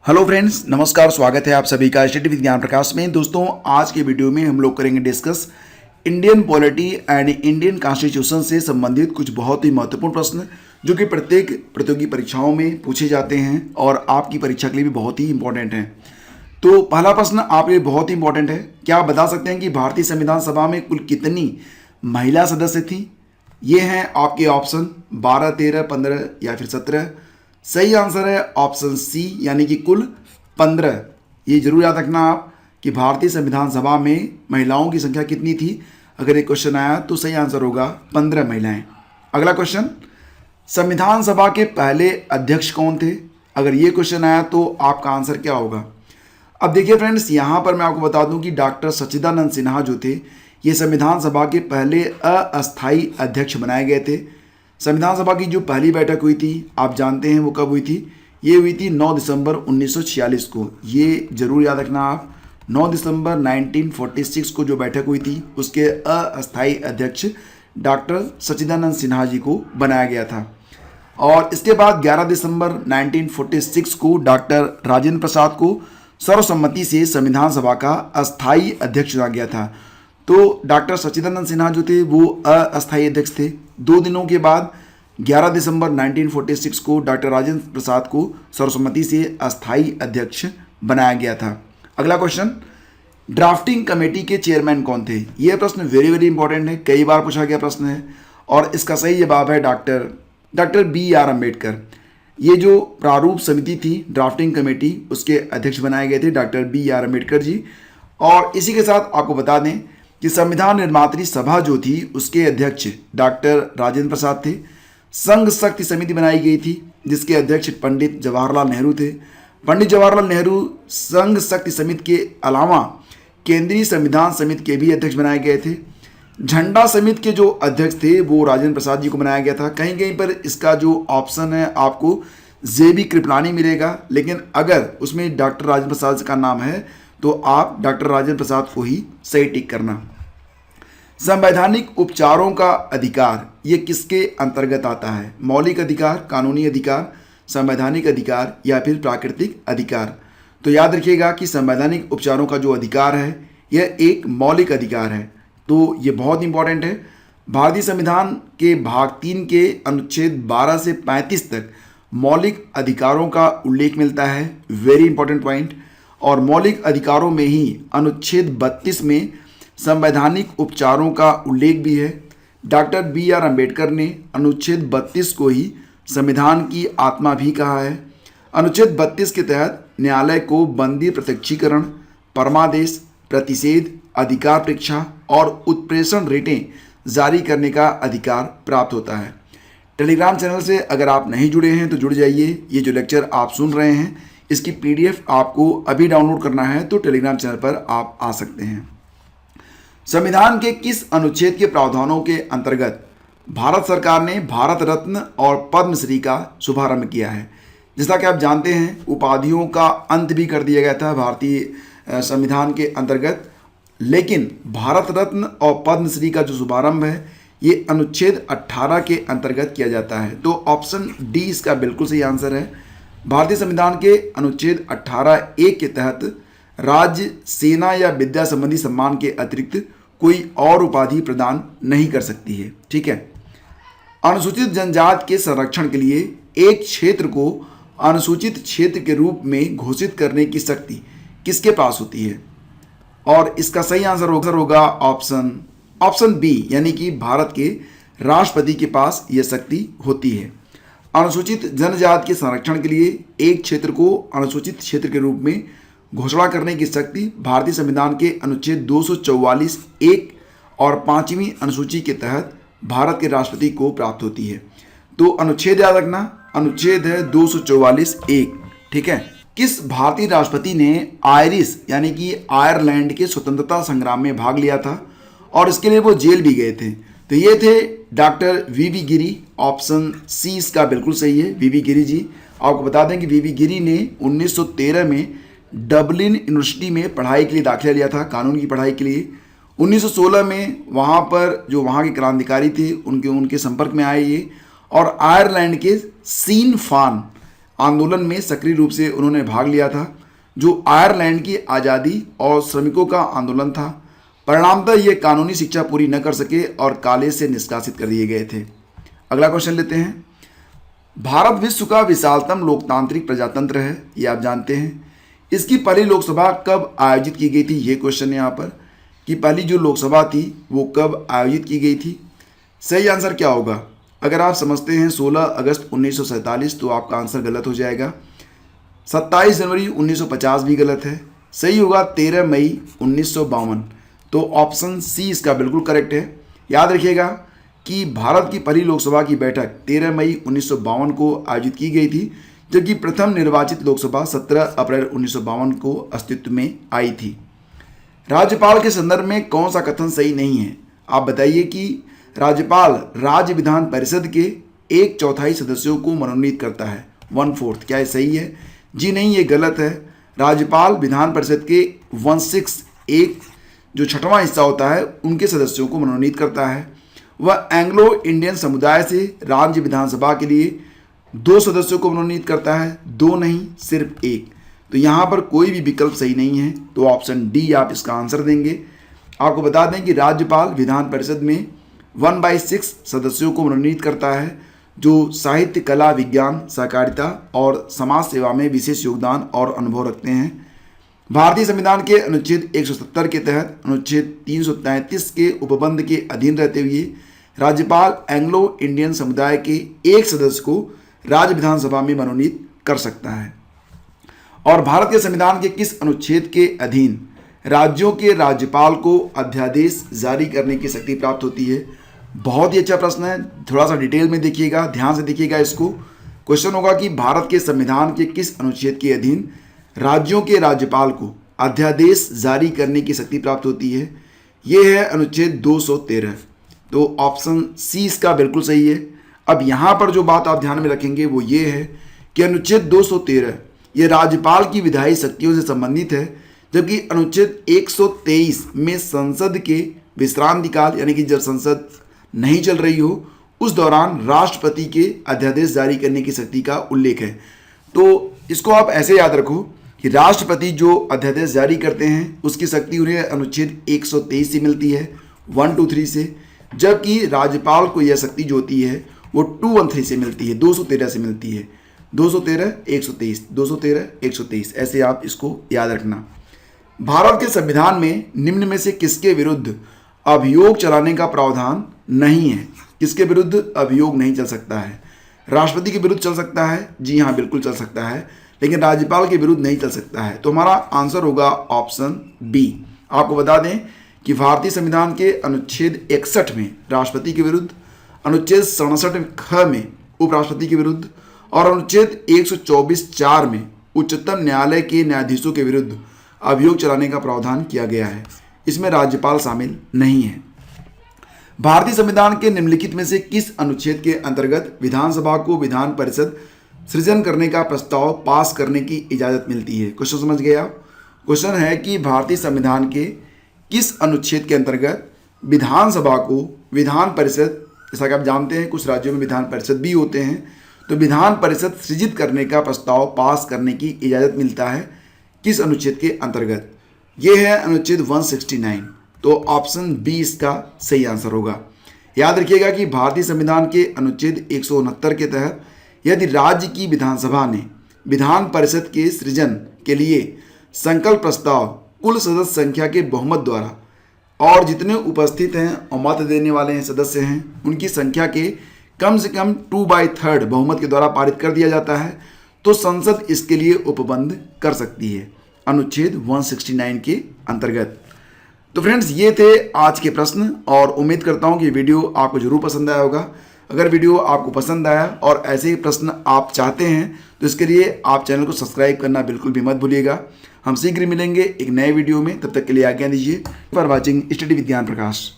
Hello friends, नमस्कार। स्वागत है आप सभी का स्टडी विद ज्ञान प्रकाश में। दोस्तों, आज के वीडियो में हम लोग करेंगे discuss Indian polity and Indian constitution से संबंधित कुछ बहुत ही महत्वपूर्ण प्रश्न जो कि प्रत्येक प्रतियोगी परीक्षाओं में पूछे जाते हैं और आपकी परीक्षा के लिए भी बहुत ही इंपॉर्टेंट हैं। तो पहला प्रश्न आपके लिए बहुत ही इंपॉर्टेंट है। क्या आप बता सकते हैं कि भारतीय संविधान सभा में कुल कितनी महिला सदस्य थी? ये हैं आपके ऑप्शन 12, 13, 15 या फिर 17। सही आंसर है ऑप्शन सी, यानी कि कुल 15। ये जरूर याद रखना आप कि भारतीय संविधान सभा में महिलाओं की संख्या कितनी थी। अगर ये क्वेश्चन आया तो सही आंसर होगा 15 महिलाएं। अगला क्वेश्चन, संविधान सभा के पहले अध्यक्ष कौन थे? अगर ये क्वेश्चन आया तो आपका आंसर क्या होगा? अब देखिए फ्रेंड्स, यहाँ पर मैं आपको बता दूं कि डॉक्टर सच्चिदानंद सिन्हा जो थे, ये संविधान सभा के पहले अस्थायी अध्यक्ष बनाए गए थे। संविधान सभा की जो पहली बैठक हुई थी, आप जानते हैं वो कब हुई थी? ये हुई थी 9 दिसंबर 1946 को। ये जरूर याद रखना आप, 9 दिसंबर 1946 को जो बैठक हुई थी उसके अस्थायी अध्यक्ष डॉक्टर सच्चिदानंद सिन्हा जी को बनाया गया था। और इसके बाद 11 दिसंबर 1946 को डॉक्टर राजेंद्र प्रसाद को सर्वसम्मति से संविधान सभा का अस्थायी अध्यक्ष चुना गया था। तो डॉक्टर सच्चिदानंद सिन्हा जो थे वो अस्थायी अध्यक्ष थे। 2 दिनों के बाद 11 दिसंबर 1946 को डॉक्टर राजेंद्र प्रसाद को सर्वसम्मति से अस्थायी अध्यक्ष बनाया गया था। अगला क्वेश्चन, ड्राफ्टिंग कमेटी के चेयरमैन कौन थे? यह प्रश्न वेरी वेरी इंपॉर्टेंट है, कई बार पूछा गया प्रश्न है और इसका सही जवाब है डॉक्टर BR अम्बेडकर। ये जो प्रारूप समिति थी ड्राफ्टिंग कमेटी, उसके अध्यक्ष बनाए गए थे डॉक्टर BR अम्बेडकर जी। और इसी के साथ आपको बता दें कि संविधान निर्मात्री सभा जो थी उसके अध्यक्ष डॉक्टर राजेंद्र प्रसाद थे। संघ शक्ति समिति बनाई गई थी जिसके अध्यक्ष पंडित जवाहरलाल नेहरू थे। पंडित जवाहरलाल नेहरू संघ शक्ति समिति के अलावा केंद्रीय संविधान समिति के भी अध्यक्ष बनाए गए थे। झंडा समिति के जो अध्यक्ष थे वो राजेंद्र प्रसाद जी को बनाया गया था। कहीं कहीं पर इसका जो ऑप्शन है आपको JB कृपलानी मिलेगा, लेकिन अगर उसमें डॉक्टर राजेंद्र प्रसाद का नाम है तो आप डॉक्टर राजेंद्र प्रसाद को ही सही टिक करना। संवैधानिक उपचारों का अधिकार ये किसके अंतर्गत आता है? मौलिक अधिकार, कानूनी अधिकार, संवैधानिक अधिकार या फिर प्राकृतिक अधिकार? तो याद रखिएगा कि संवैधानिक उपचारों का जो अधिकार है यह एक मौलिक अधिकार है। तो ये बहुत इंपॉर्टेंट है। भारतीय संविधान के भाग 3 के अनुच्छेद 12 से 35 तक मौलिक अधिकारों का उल्लेख मिलता है। Very important point. और मौलिक अधिकारों में ही अनुच्छेद 32 में संवैधानिक उपचारों का उल्लेख भी है। डॉक्टर BR अम्बेडकर ने अनुच्छेद 32 को ही संविधान की आत्मा भी कहा है। अनुच्छेद 32 के तहत न्यायालय को बंदी प्रत्यक्षीकरण, परमादेश, प्रतिषेध, अधिकार परीक्षा और उत्प्रेषण रेटें जारी करने का अधिकार प्राप्त होता है। टेलीग्राम चैनल से अगर आप नहीं जुड़े हैं तो जुड़ जाइए। ये जो लेक्चर आप सुन रहे हैं इसकी PDF आपको अभी डाउनलोड करना है तो टेलीग्राम चैनल पर आप आ सकते हैं। संविधान के किस अनुच्छेद के प्रावधानों के अंतर्गत भारत सरकार ने भारत रत्न और पद्मश्री का शुभारंभ किया है? जैसा कि आप जानते हैं उपाधियों का अंत भी कर दिया गया था भारतीय संविधान के अंतर्गत, लेकिन भारत रत्न और पद्मश्री का जो शुभारंभ है ये अनुच्छेद 18 के अंतर्गत किया जाता है। तो ऑप्शन डी इसका बिल्कुल सही आंसर है। भारतीय संविधान के अनुच्छेद 18(a) के तहत राज्य, सेना या विद्या संबंधी सम्मान के अतिरिक्त कोई और उपाधि प्रदान नहीं कर सकती है। ठीक है। अनुसूचित जनजाति के संरक्षण के लिए एक क्षेत्र को अनुसूचित क्षेत्र के रूप में घोषित करने की शक्ति किसके पास होती है? और इसका सही आंसर होगा ऑप्शन बी, यानी कि भारत के राष्ट्रपति के पास यह शक्ति होती है। अनुसूचित जनजाति के संरक्षण के लिए एक क्षेत्र को अनुसूचित क्षेत्र के रूप में घोषणा करने की शक्ति भारतीय संविधान के अनुच्छेद 244(1) और 5वीं अनुसूची के तहत भारत के राष्ट्रपति को प्राप्त होती है। तो अनुच्छेद याद रखना, अनुच्छेद है 244(1). ठीक है। किस भारतीय राष्ट्रपति ने आयरिश यानी कि आयरलैंड के स्वतंत्रता संग्राम में भाग लिया था और इसके लिए वो जेल भी गए थे? तो ये थे डॉक्टर VV गिरी। ऑप्शन सी इसका बिल्कुल सही है, VV गिरी जी। आपको बता दें कि VV गिरी ने 1913 में डबलिन यूनिवर्सिटी में पढ़ाई के लिए दाखिला लिया था, कानून की पढ़ाई के लिए। 1916 में वहाँ पर जो वहाँ के क्रांतिकारी थे उनके संपर्क में आए ये, और आयरलैंड के सीन फान आंदोलन में सक्रिय रूप से उन्होंने भाग लिया था, जो आयरलैंड की आज़ादी और श्रमिकों का आंदोलन था। परिणामतः ये कानूनी शिक्षा पूरी न कर सके और कॉलेज से निष्कासित कर दिए गए थे। अगला क्वेश्चन लेते हैं। भारत विश्व का विशालतम लोकतांत्रिक प्रजातंत्र है, ये आप जानते हैं। इसकी पहली लोकसभा कब आयोजित की गई थी, ये क्वेश्चन है यहाँ पर कि पहली जो लोकसभा थी वो कब आयोजित की गई थी। सही आंसर क्या होगा? अगर आप समझते हैं 16 अगस्त 1947 तो आपका आंसर गलत हो जाएगा। 27 जनवरी 1950 भी गलत है। सही होगा 13 मई 1952। तो ऑप्शन सी इसका बिल्कुल करेक्ट है। याद रखिएगा कि भारत की पहली लोकसभा की बैठक 13 मई 1952 को आयोजित की गई थी, जबकि प्रथम निर्वाचित लोकसभा 17 अप्रैल 1952 को अस्तित्व में आई थी। राज्यपाल के संदर्भ में कौन सा कथन सही नहीं है? आप बताइए कि राज्यपाल राज्य विधान परिषद के 1/4 सदस्यों को मनोनीत करता है, 1/4। क्या ये सही है? जी नहीं, ये गलत है। राज्यपाल विधान परिषद के 1/6 एक जो 6वां हिस्सा होता है उनके सदस्यों को मनोनीत करता है। वह एंग्लो इंडियन समुदाय से राज्य विधानसभा के लिए 2 सदस्यों को मनोनीत करता है, 2 नहीं सिर्फ 1। तो यहाँ पर कोई भी विकल्प सही नहीं है, तो ऑप्शन डी आप इसका आंसर देंगे। आपको बता दें कि राज्यपाल विधान परिषद में 1/6 सदस्यों को मनोनीत करता है, जो साहित्य, कला, विज्ञान, सहकारिता और समाज सेवा में विशेष योगदान और अनुभव रखते हैं। भारतीय संविधान के अनुच्छेद 170 के तहत अनुच्छेद 333 के उपबंध के अधीन रहते हुए राज्यपाल एंग्लो इंडियन समुदाय के 1 सदस्य को राज्य विधानसभा में मनोनीत कर सकता है। और भारत के संविधान के किस अनुच्छेद के अधीन राज्यों के राज्यपाल को अध्यादेश जारी करने की शक्ति प्राप्त होती है? बहुत ही अच्छा प्रश्न है, थोड़ा सा डिटेल में देखिएगा, ध्यान से देखिएगा इसको। क्वेश्चन होगा कि भारत के संविधान के किस अनुच्छेद के अधीन राज्यों के राज्यपाल को अध्यादेश जारी करने की शक्ति प्राप्त होती है? ये है अनुच्छेद 213। तो ऑप्शन सी इसका बिल्कुल सही है। अब यहाँ पर जो बात आप ध्यान में रखेंगे वो ये है कि अनुच्छेद 213 ये राज्यपाल की विधायी शक्तियों से संबंधित है, जबकि अनुच्छेद 123 में संसद के विश्रांति काल यानी कि जब संसद नहीं चल रही हो उस दौरान राष्ट्रपति के अध्यादेश जारी करने की शक्ति का उल्लेख है। तो इसको आप ऐसे याद रखो कि राष्ट्रपति जो अध्यादेश जारी करते हैं उसकी शक्ति उन्हें अनुच्छेद 123 से मिलती है, 1, 2, 3 से, जबकि राज्यपाल को यह शक्ति जो होती है वो 213 से मिलती है, 213 से मिलती है। 213, 123, 213, 123, ऐसे आप इसको याद रखना। भारत के संविधान में निम्न में से किसके विरुद्ध अभियोग चलाने का प्रावधान नहीं है? किसके विरुद्ध अभियोग नहीं चल सकता है? राष्ट्रपति के विरुद्ध चल सकता है, जी हाँ बिल्कुल चल सकता है, लेकिन राज्यपाल के विरुद्ध नहीं चल सकता है। तो हमारा आंसर होगा ऑप्शन बी। आपको बता दें कि भारतीय संविधान के अनुच्छेद 61 में राष्ट्रपति के विरुद्ध, अनुच्छेद 67 ख में उपराष्ट्रपति के विरुद्ध और अनुच्छेद 124(4) में उच्चतम न्यायालय के न्यायाधीशों के विरुद्ध अभियोग चलाने का प्रावधान किया गया है। इसमें राज्यपाल शामिल नहीं है। भारतीय संविधान के निम्नलिखित में से किस अनुच्छेद के अंतर्गत विधानसभा को विधान परिषद सृजन करने का प्रस्ताव पास करने की इजाज़त मिलती है? क्वेश्चन समझ गए आप? क्वेश्चन है कि भारतीय संविधान के किस अनुच्छेद के अंतर्गत विधानसभा को विधान परिषद, जैसा कि आप जानते हैं कुछ राज्यों में विधान परिषद भी होते हैं, तो विधान परिषद सृजित करने का प्रस्ताव पास करने की इजाज़त मिलता है किस अनुच्छेद के अंतर्गत? ये है अनुच्छेद 169। तो ऑप्शन बी इसका सही आंसर होगा। याद रखिएगा कि भारतीय संविधान के अनुच्छेद 169 के तहत यदि राज्य की विधानसभा ने विधान परिषद के सृजन के लिए संकल्प प्रस्ताव कुल सदस्य संख्या के बहुमत द्वारा और जितने उपस्थित हैं और मत देने वाले हैं सदस्य हैं उनकी संख्या के कम से कम 2/3 बहुमत के द्वारा पारित कर दिया जाता है, तो संसद इसके लिए उपबंध कर सकती है अनुच्छेद 169 के अंतर्गत। तो फ्रेंड्स ये थे आज के प्रश्न और उम्मीद करता हूँ कि वीडियो आपको जरूर पसंद आया होगा। अगर वीडियो आपको पसंद आया और ऐसे ही प्रश्न आप चाहते हैं तो इसके लिए आप चैनल को सब्सक्राइब करना बिल्कुल भी मत भूलिएगा। हम शीघ्र मिलेंगे एक नए वीडियो में, तब तक के लिए आज्ञा दीजिए। फॉर वॉचिंग स्टडी विज्ञान प्रकाश।